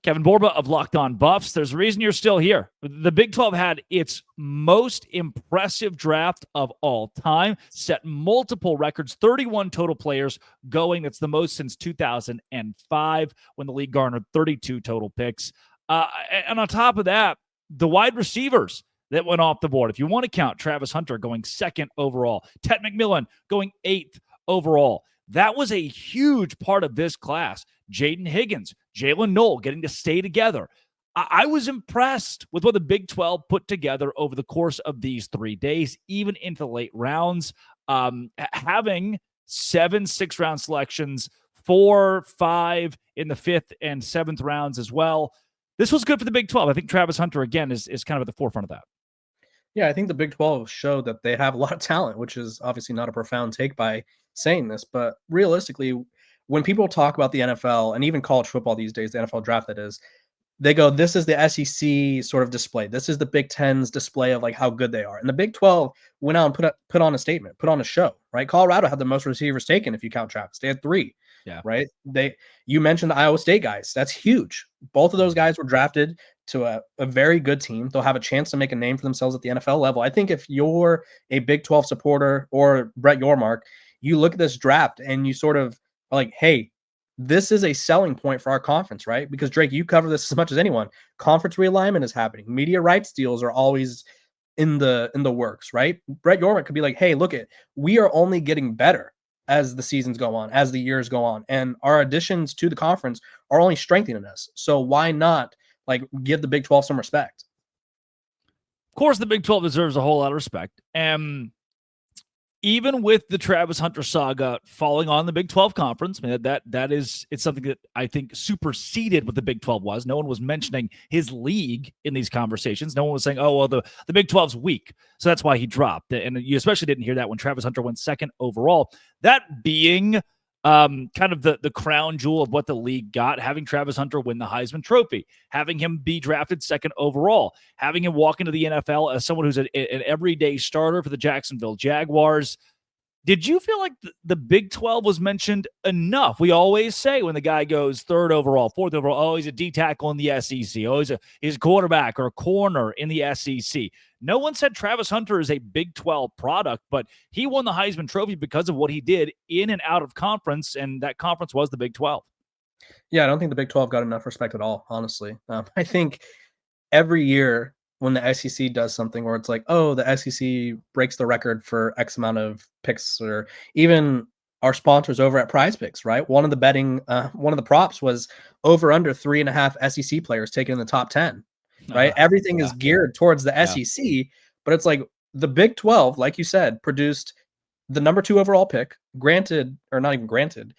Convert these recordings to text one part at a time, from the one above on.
Kevin Borba of Locked On Buffs. There's a reason you're still here. The Big 12 had its most impressive draft of all time, set multiple records, 31 total players going. That's the most since 2005 when the league garnered 32 total picks. And on top of that, the wide receivers that went off the board. If you want to count Travis Hunter going 2nd overall, Ted McMillan going 8th overall. That was a huge part of this class. Jaden Higgins, Jalen Knoll getting to stay together. I was impressed with what the Big 12 put together over the course of these 3 days, even into the late rounds. Having 7 6-round selections, 4, 5 in the 5th and 7th rounds as well. This was good for the Big 12. I think Travis Hunter, again, is kind of at the forefront of that. Yeah, I think the Big 12 showed that they have a lot of talent, which is obviously not a profound take by saying this, but realistically, when people talk about the NFL and even college football these days, the NFL draft that is, they go, this is the SEC sort of display. This is the Big Ten's display of like how good they are. And the Big 12 went out and put on a statement, put on a show, right? Colorado had the most receivers taken if you count Travis. They had 3. Yeah. Right. You mentioned the Iowa State guys. That's huge. Both of those guys were drafted to a very good team. They'll have a chance to make a name for themselves at the NFL level. I think if you're a Big 12 supporter or Brett Yormark, you look at this draft and you sort of are like, hey, this is a selling point for our conference, right? Because Drake, you cover this as much as anyone. Conference realignment is happening. Media rights deals are always in the works, right? Brett Yormark could be like, hey, look we are only getting better as the seasons go on, as the years go on, and our additions to the conference are only strengthening us. So why not like give the Big 12 some respect? Of course, the Big 12 deserves a whole lot of respect. And even with the Travis Hunter saga falling on the Big 12 conference, I mean, it's something that I think superseded what the Big 12 was. No one was mentioning his league in these conversations. No one was saying, oh, well, the Big 12's weak, so that's why he dropped. And you especially didn't hear that when Travis Hunter went 2nd overall. That being kind of the crown jewel of what the league got, having Travis Hunter win the Heisman Trophy, having him be drafted 2nd overall, having him walk into the NFL as someone who's an everyday starter for the Jacksonville Jaguars. Did you feel like the Big 12 was mentioned enough? We always say when the guy goes 3rd overall, 4th overall, oh, he's a D tackle in the SEC. Oh, he's a quarterback or a corner in the SEC. No one said Travis Hunter is a Big 12 product, but he won the Heisman Trophy because of what he did in and out of conference, and that conference was the Big 12. Yeah, I don't think the Big 12 got enough respect at all, honestly. I think every year when the SEC does something where it's like, oh, the SEC breaks the record for X amount of picks, or even our sponsors over at Prize Picks, right? One of the props was over under 3.5 SEC players taken in the top 10, right? Everything is geared towards the SEC, but it's like the Big 12, like you said, produced the number 2 overall pick, granted, or not even granted,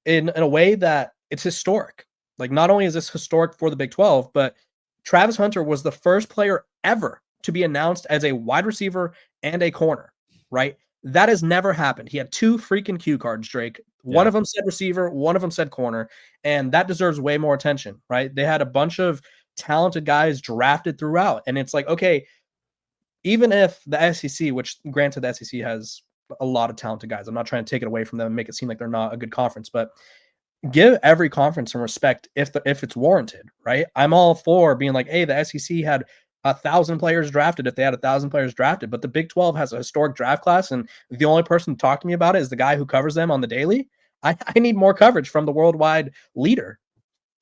in a way that it's historic. Like, not only is this historic for the Big 12, but Travis Hunter was the first player ever to be announced as a wide receiver and a corner, right? That has never happened. He had 2 freaking cue cards, Drake. One of them said receiver, one of them said corner, and that deserves way more attention, right? They had a bunch of talented guys drafted throughout, and it's like, okay, even if the SEC, which granted the SEC has a lot of talented guys, I'm not trying to take it away from them and make it seem like they're not a good conference, but give every conference some respect if it's warranted, right? I'm all for being like, hey, the SEC had 1,000 players drafted if they had 1,000 players drafted, but the Big 12 has a historic draft class, and the only person to talk to me about it is the guy who covers them on the daily. I need more coverage from the worldwide leader.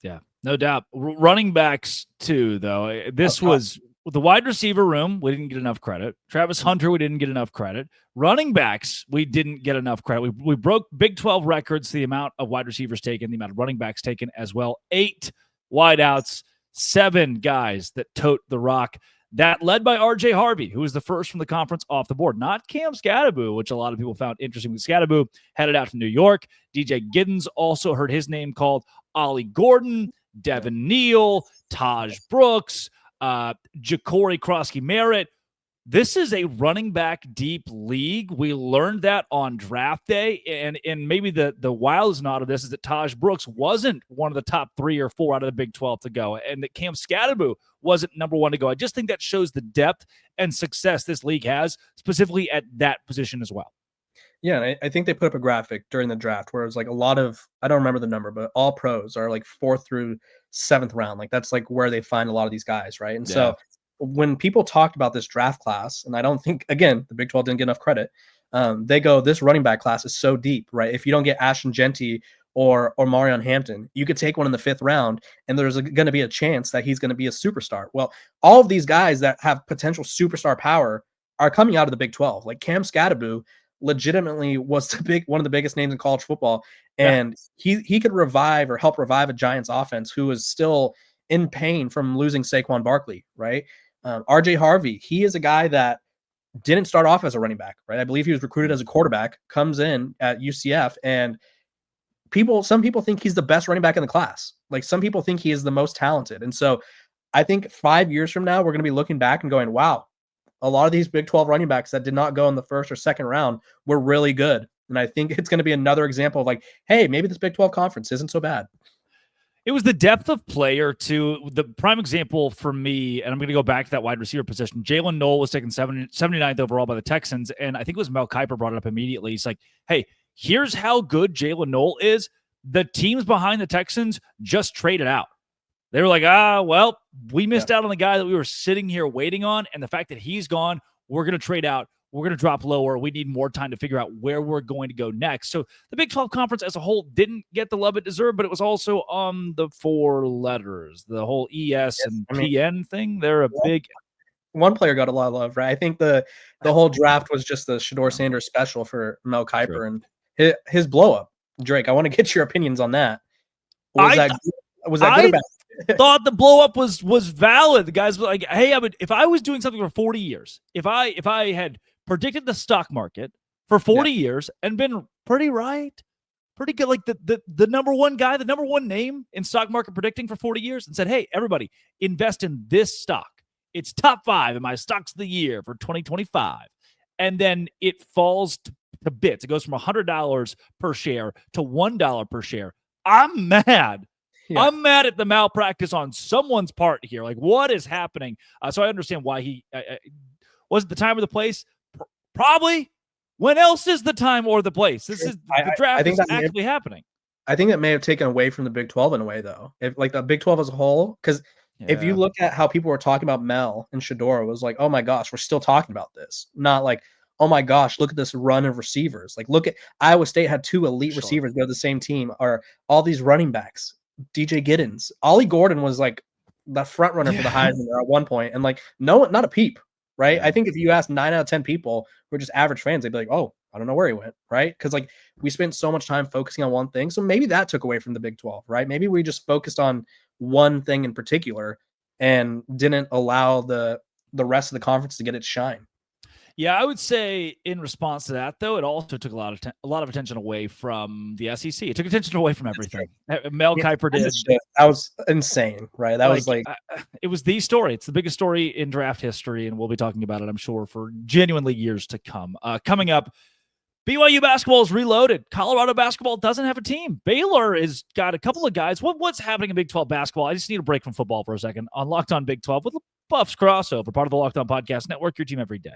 Yeah, no doubt. Running backs too, though. This was the wide receiver room. We didn't get enough credit. Travis Hunter, we didn't get enough credit. Running backs, we didn't get enough credit. We broke Big 12 records, the amount of wide receivers taken, the amount of running backs taken as well. 8 wideouts, 7 guys that tote the rock. That led by R.J. Harvey, who was the first from the conference off the board. Not Cam Scatterbo, which a lot of people found interesting. With Scatterbo headed out to New York. DJ Giddens also heard his name called. Ollie Gordon, Devin Neal, Taj Brooks, Ja'Cory Krosky-Merritt. This is a running back deep league. We learned that on draft day. And maybe the wildest knot of this is that Taj Brooks wasn't one of the top 3 or 4 out of the Big 12 to go, and that Cam Scatterbo wasn't number 1 to go. I just think that shows the depth and success this league has, specifically at that position as well. Yeah, and I think they put up a graphic during the draft where it was like a lot of, I don't remember the number, but all pros are like 4th through 7th round. Like that's like where they find a lot of these guys, right? And Yeah. so when people talked about this draft class, and I don't think, again, the Big 12 didn't get enough credit. They go, this running back class is so deep, right? If you don't get Ashton Genty or Marion Hampton, you could take one in the 5th round, and there's going to be a chance that he's going to be a superstar. Well, all of these guys that have potential superstar power are coming out of the Big 12. Like Cam Scadaboo legitimately was one of the biggest names in college football, and he could revive or help revive a Giants offense who is still in pain from losing Saquon Barkley, right? RJ Harvey, he is a guy that didn't start off as a running back, right? I believe he was recruited as a quarterback, comes in at UCF, and some people think he's the best running back in the class. Like some people think he is the most talented. And so I think 5 years from now, we're going to be looking back and going, wow, a lot of these Big 12 running backs that did not go in the 1st or 2nd round were really good. And I think it's going to be another example of like, hey, maybe this Big 12 conference isn't so bad. It was the depth of player to the prime example for me, and I'm going to go back to that wide receiver position. Jalen Noel was taken 79th overall by the Texans, and I think it was Mel Kiper brought it up immediately. He's like, hey, here's how good Jalen Noel is. The teams behind the Texans just traded out. They were like, well, we missed out on the guy that we were sitting here waiting on, and the fact that he's gone, we're going to trade out. We're going to drop lower. We need more time to figure out where we're going to go next. So the Big 12 Conference as a whole didn't get the love it deserved, but it was also on the 4 letters. The whole ES and PN thing, they're a big... One player got a lot of love, right? I think the whole draft was just the Shedeur Sanders special for Mel Kiper and his blow-up. Drake, I want to get your opinions on that. Was that good or bad? Thought the blow up was valid. The guys were like, hey, if I was doing something for 40 years, if I had predicted the stock market for 40 years and been pretty good, like the number one guy, the number one name in stock market predicting for 40 years, and said, hey, everybody, invest in this stock. It's top 5 in my stocks of the year for 2025. And then it falls to bits. It goes from $100 per share to $1 per share. I'm mad. Yeah. I'm mad at the malpractice on someone's part here. Like, what is happening? So I understand why he was it the time or the place? Probably. When else is the time or the place? This is the draft is actually happening. I think that may have taken away from the Big 12 in a way, though. If like the Big 12 as a whole, because if you look at how people were talking about Mel and Shedeur, it was like, oh my gosh, we're still talking about this. Not like, oh my gosh, look at this run of receivers. Like, look at Iowa State had 2 elite receivers go to the same team, or all these running backs. DJ Giddens, Ollie Gordon was like the front runner for the Heisman at one point, and like not a peep, right? Yeah. I think if you ask 9 out of 10 people who are just average fans, they'd be like, oh, I don't know where he went, right? Because like we spent so much time focusing on one thing, so maybe that took away from the Big 12, right? Maybe we just focused on one thing in particular and didn't allow the rest of the conference to get its shine. Yeah, I would say in response to that, though, it also took a lot of attention away from the SEC. It took attention away from everything. Mel Kiper did. That was insane, right? That was like it was the story. It's the biggest story in draft history, and we'll be talking about it, I'm sure, for genuinely years to come. Coming up, BYU basketball is reloaded. Colorado basketball doesn't have a team. Baylor has got a couple of guys. What's happening in Big 12 basketball? I just need a break from football for a second on Locked On Big 12 with the Buffs crossover, part of the Locked On Podcast Network, your team every day.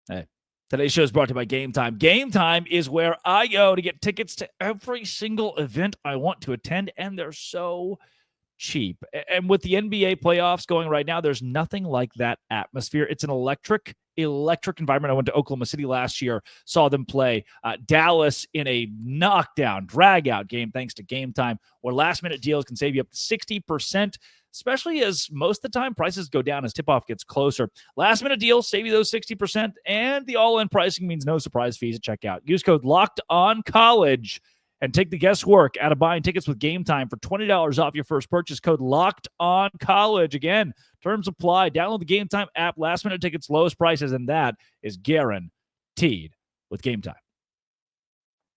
Hey, today's show is brought to you by Game Time. Game Time is where I go to get tickets to every single event I want to attend, and they're so cheap. And with the NBA playoffs going right now, there's nothing like that atmosphere. It's an electric environment. I went to Oklahoma City last year, saw them play Dallas in a knockdown, drag-out game thanks to Game Time, where last-minute deals can save you up to 60%, especially as most of the time prices go down as tip-off gets closer. Last-minute deals save you those 60%, and the all-in pricing means no surprise fees at checkout. Use code LOCKEDONCollege and take the guesswork out of buying tickets with Game Time for $20 off your first purchase. Code LOCKEDONCollege. Again, terms apply. Download the Game Time app. Last-minute tickets, lowest prices, and that is guaranteed with Game Time.